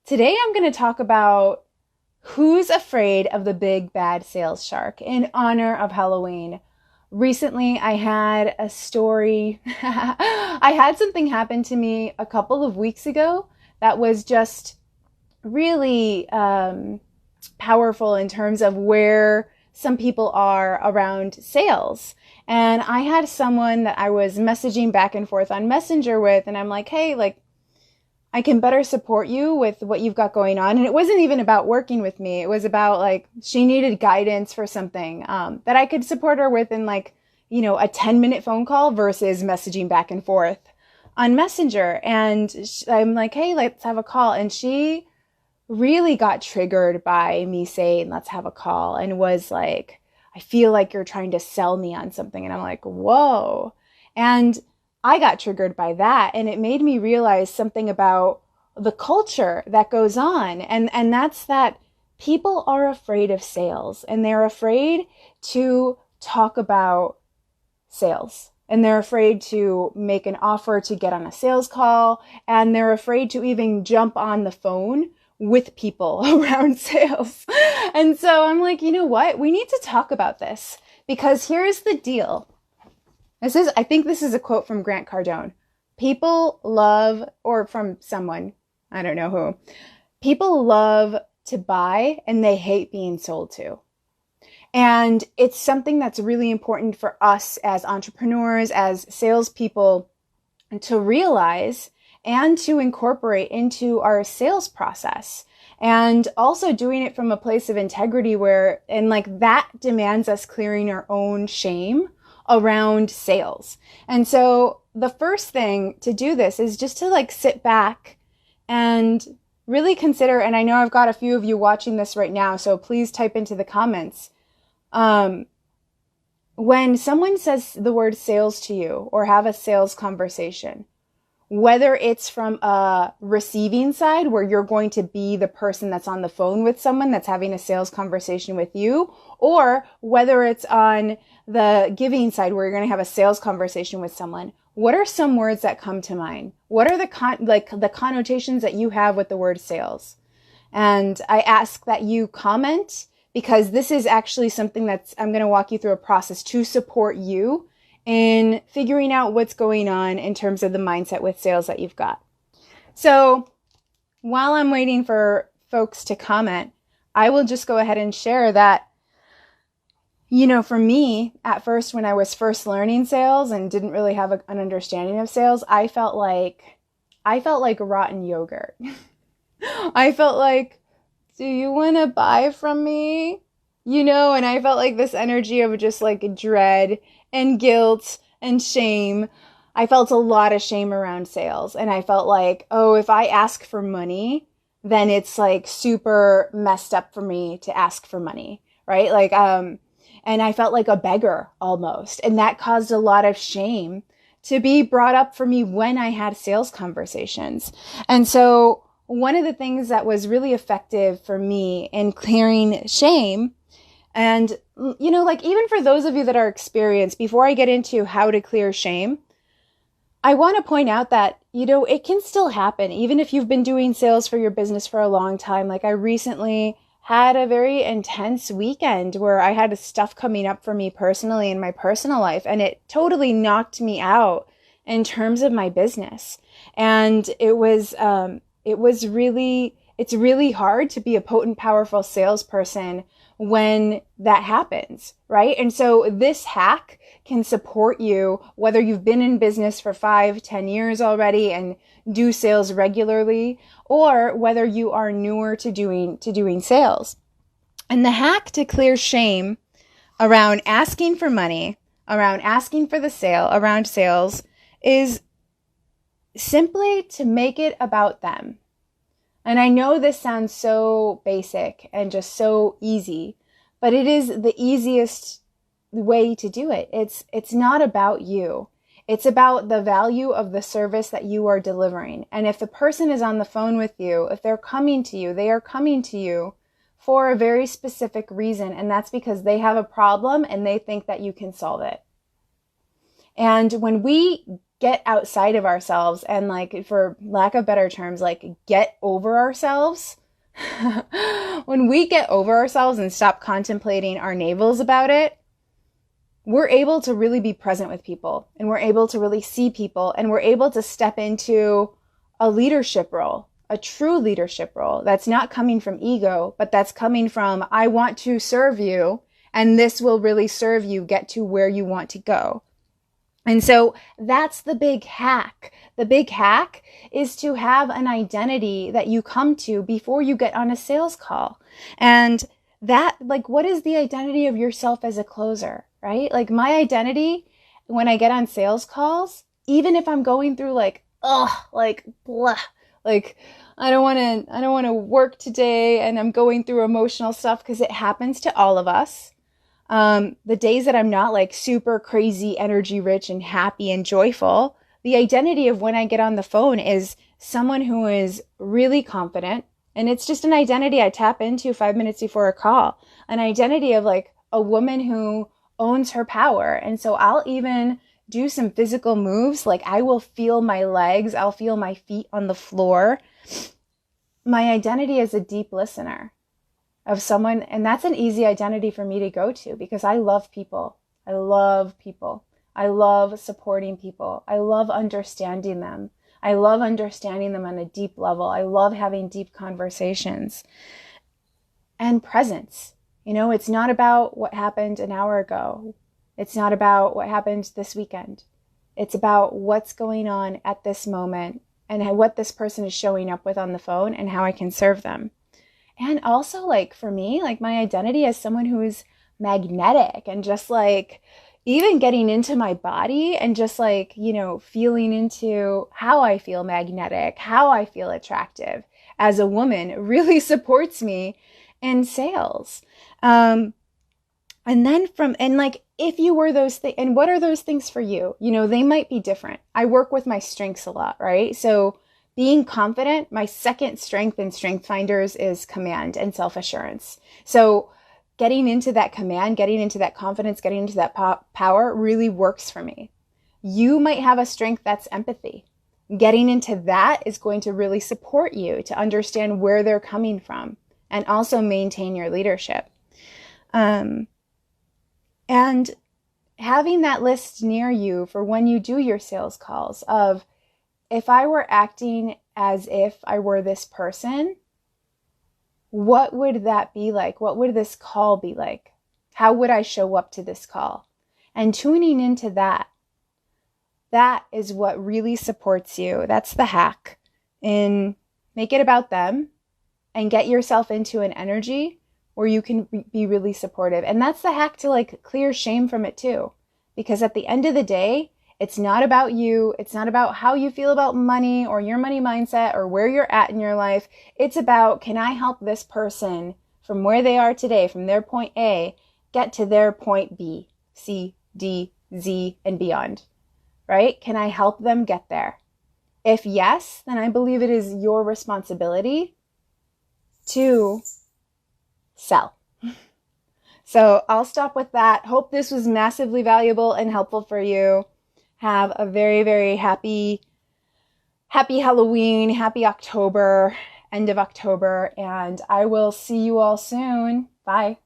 Today I'm going to talk about who's afraid of the big bad sales shark in honor of Halloween. Recently, I had a story. I had something happen to me a couple of weeks ago that was just really powerful in terms of where some people are around sales. And I had someone that I was messaging back and forth on Messenger with, and I'm like, hey, I can better support you with what you've got going on. And it wasn't even about working with me. It was about she needed guidance for something that I could support her with in a 10-minute phone call versus messaging back and forth on Messenger. And I'm like, hey, let's have a call. And she really got triggered by me saying, let's have a call, and was like, I feel like you're trying to sell me on something. And I'm like, whoa. And I got triggered by that, and it made me realize something about the culture that goes on. And that's that people are afraid of sales, and they're afraid to talk about sales, and they're afraid to make an offer to get on a sales call, and they're afraid to even jump on the phone with people around sales. And so I'm like, you know what? We need to talk about this, because here's the deal. I think this is a quote from Grant Cardone. People love, or from someone, I don't know who, people love to buy and they hate being sold to. And it's something that's really important for us as entrepreneurs, as salespeople, to realize and to incorporate into our sales process. And also doing it from a place of integrity that demands us clearing our own shame around sales. And so the first thing to do this is just to sit back and really consider, and I know I've got a few of you watching this right now, so please type into the comments. When someone says the word sales to you or have a sales conversation, whether it's from a receiving side where you're going to be the person that's on the phone with someone that's having a sales conversation with you, or whether it's on the giving side where you're going to have a sales conversation with someone, what are some words that come to mind? What are the connotations that you have with the word sales? And I ask that you comment, because this is actually something I'm going to walk you through a process to support you in figuring out what's going on in terms of the mindset with sales that you've got. So while I'm waiting for folks to comment, I will just go ahead and share that, for me, at first, when I was first learning sales and didn't really have an understanding of sales, I felt like rotten yogurt. I felt like, do you want to buy from me? And I felt like this energy of just dread and guilt and shame. I felt a lot of shame around sales. And I felt like, oh, if I ask for money, then it's super messed up for me to ask for money, right? And I felt like a beggar almost. And that caused a lot of shame to be brought up for me when I had sales conversations. And so one of the things that was really effective for me in clearing shame, and, even for those of you that are experienced, before I get into how to clear shame, I want to point out that, it can still happen, even if you've been doing sales for your business for a long time. I recently had a very intense weekend where I had stuff coming up for me personally in my personal life, and it totally knocked me out in terms of my business. And it's really hard to be a potent, powerful salesperson when that happens, right? And so this hack can support you, whether you've been in business for 5-10 years already and do sales regularly, or whether you are newer to doing sales. And the hack to clear shame around asking for money, around asking for the sale, around sales, is simply to make it about them. And I know this sounds so basic and just so easy, but it is the easiest way to do it. It's not about you. It's about the value of the service that you are delivering. And if the person is on the phone with you, if they're coming to you, they are coming to you for a very specific reason. And that's because they have a problem and they think that you can solve it. And when we get outside of ourselves and, like, for lack of better terms, like, get over ourselves. When we get over ourselves and stop contemplating our navels about it, we're able to really be present with people, and we're able to really see people, and we're able to step into a leadership role, a true leadership role that's not coming from ego, but that's coming from, I want to serve you, and this will really serve you get to where you want to go. And so that's the big hack. The big hack is to have an identity that you come to before you get on a sales call. And that, like, what is the identity of yourself as a closer, right? Like, my identity when I get on sales calls, even if I'm going through like, like, blah, like, I don't want to work today, and I'm going through emotional stuff, because it happens to all of us. The days that I'm not like super crazy, energy rich and happy and joyful, the identity of when I get on the phone is someone who is really confident. And it's just an identity I tap into 5 minutes before a call, an identity of like a woman who owns her power. And so I'll even do some physical moves. Like, I will feel my legs. I'll feel my feet on the floor. My identity is a deep listener of someone. And that's an easy identity for me to go to, because I love people. I love people. I love supporting people. I love understanding them. I love understanding them on a deep level. I love having deep conversations. And presence. You know, it's not about what happened an hour ago. It's not about what happened this weekend. It's about what's going on at this moment, and what this person is showing up with on the phone, and how I can serve them. And also, like, for me, like, my identity as someone who is magnetic, and just like even getting into my body and just like, you know, feeling into how I feel magnetic, how I feel attractive as a woman really supports me in sales. And then if you were those things, and what are those things for you? You know, they might be different. I work with my strengths a lot, right? So being confident, my second strength in Strength Finders is command and self-assurance. So getting into that command, getting into that confidence, getting into that power really works for me. You might have a strength that's empathy. Getting into that is going to really support you to understand where they're coming from and also maintain your leadership. And having that list near you for when you do your sales calls of, if I were acting as if I were this person, what would that be like? What would this call be like? How would I show up to this call? And tuning into that, that is what really supports you. That's the hack. And make it about them and get yourself into an energy where you can be really supportive. And that's the hack to like clear shame from it too. Because at the end of the day, it's not about you. It's not about how you feel about money or your money mindset or where you're at in your life. It's about, can I help this person from where they are today, from their point A, get to their point B, C, D, Z, and beyond, right? Can I help them get there? If yes, then I believe it is your responsibility to sell. So I'll stop with that. Hope this was massively valuable and helpful for you. Have a very, very happy Halloween, happy October, end of October, and I will see you all soon. Bye.